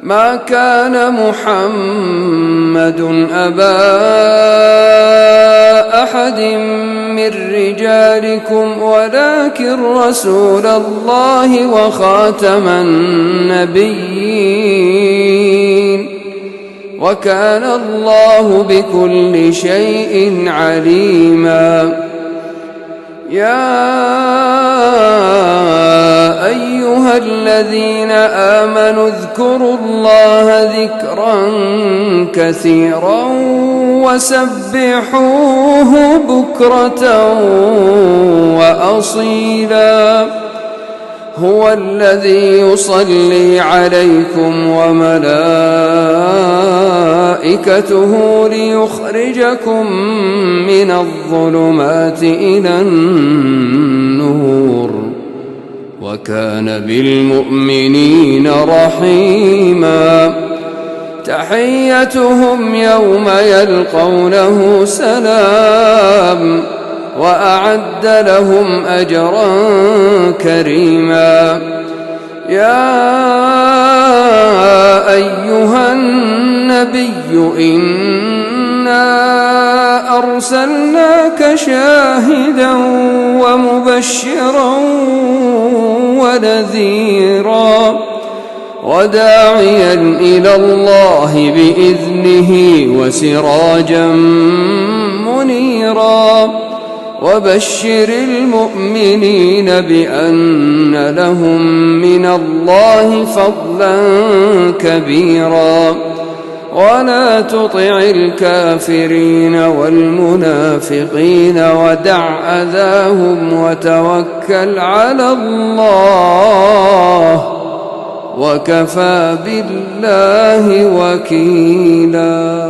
ما كان محمد أبا أحد من رجالكم ولكن رسول الله وخاتم النبيين وكان الله بكل شيء عليما. يا أيها الذين آمنوا اذكروا الله ذكرا كثيرا وسبحوه بكرة وأصيلا. هو الذي يصلي عليكم وملائكته ليخرجكم من الظلمات إلى النور وكان بالمؤمنين رحيما. تحيتهم يوم يلقونه سلام وأعد لهم أجرا كريما. يا أيها النبي إنا أرسلناك شاهدا ومبشرا ونذيرا وداعيا إلى الله بإذنه وسراجا منيرا. وبشر المؤمنين بأن لهم من الله فضلا كبيرا. ولا تطع الكافرين والمنافقين ودع أذاهم وتوكل على الله وكفى بالله وكيلا.